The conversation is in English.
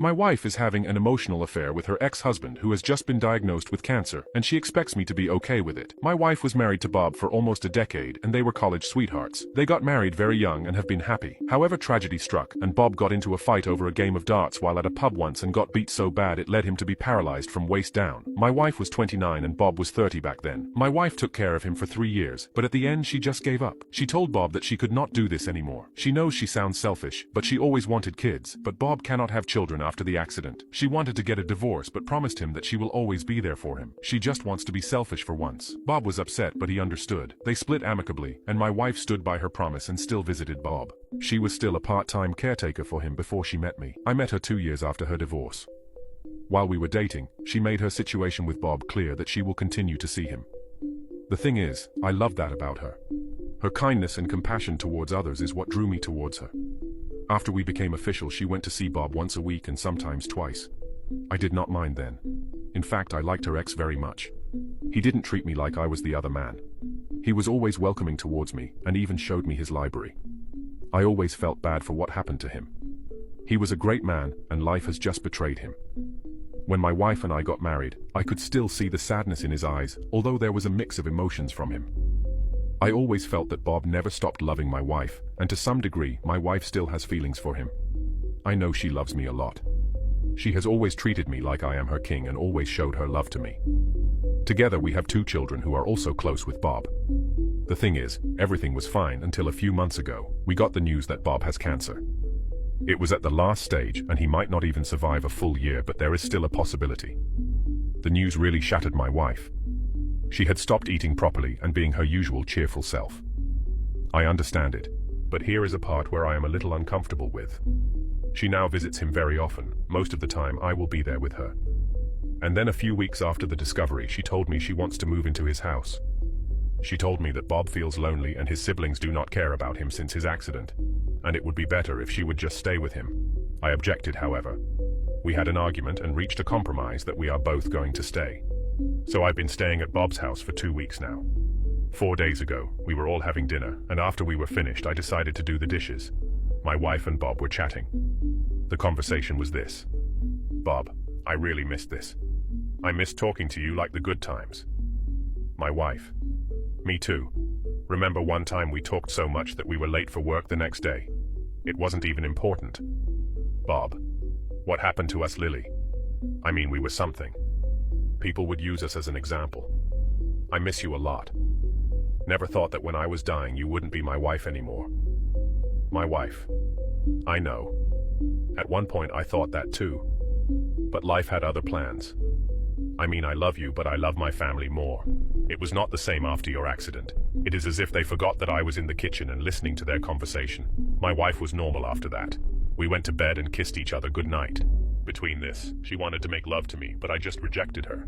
My wife is having an emotional affair with her ex-husband who has just been diagnosed with cancer, and she expects me to be okay with it. My wife was married to Bob for almost a decade and they were college sweethearts. They got married very young and have been happy. However, tragedy struck and Bob got into a fight over a game of darts while at a pub once and got beat so bad it led him to be paralyzed from waist down. My wife was 29 and Bob was 30 back then. My wife took care of him for 3 years, but at the end she just gave up. She told Bob that she could not do this anymore. She knows she sounds selfish, but she always wanted kids, but Bob cannot have children after the accident. She wanted to get a divorce but promised him that she will always be there for him. She just wants to be selfish for once. Bob was upset but he understood. They split amicably, and my wife stood by her promise and still visited Bob. She was still a part-time caretaker for him before she met me. I met her 2 years after her divorce. While we were dating, she made her situation with Bob clear that she will continue to see him. The thing is, I love that about her. Her kindness and compassion towards others is what drew me towards her. After we became official, she went to see Bob once a week and sometimes twice. I did not mind then. In fact, I liked her ex very much. He didn't treat me like I was the other man. He was always welcoming towards me and even showed me his library. I always felt bad for what happened to him. He was a great man and life has just betrayed him. When my wife and I got married, I could still see the sadness in his eyes, although there was a mix of emotions from him. I always felt that Bob never stopped loving my wife, and to some degree, my wife still has feelings for him. I know she loves me a lot. She has always treated me like I am her king and always showed her love to me. Together we have 2 children who are also close with Bob. The thing is, everything was fine until a few months ago. We got the news that Bob has cancer. It was at the last stage and he might not even survive a full year, but there is still a possibility. The news really shattered my wife. She had stopped eating properly and being her usual cheerful self. I understand it, but here is a part where I am a little uncomfortable with. She now visits him very often. Most of the time I will be there with her. And then a few weeks after the discovery, she told me she wants to move into his house. She told me that Bob feels lonely and his siblings do not care about him since his accident, and it would be better if she would just stay with him. I objected, however. We had an argument and reached a compromise that we are both going to stay. So I've been staying at Bob's house for 2 weeks now. 4 days ago, we were all having dinner, and after we were finished, I decided to do the dishes. My wife and Bob were chatting. The conversation was this. Bob, I really missed this. I miss talking to you like the good times. My wife. Me too. Remember one time we talked so much that we were late for work the next day? It wasn't even important. Bob. What happened to us, Lily? I mean, we were something. People would use us as an example. I miss you a lot. Never thought that when I was dying you wouldn't be my wife anymore. My wife. I know. At one point I thought that too. But life had other plans. I mean, I love you, but I love my family more. It was not the same after your accident. It is as if they forgot that I was in the kitchen and listening to their conversation. My wife was normal after that. We went to bed and kissed each other good night. Between this, she wanted to make love to me, but I just rejected her.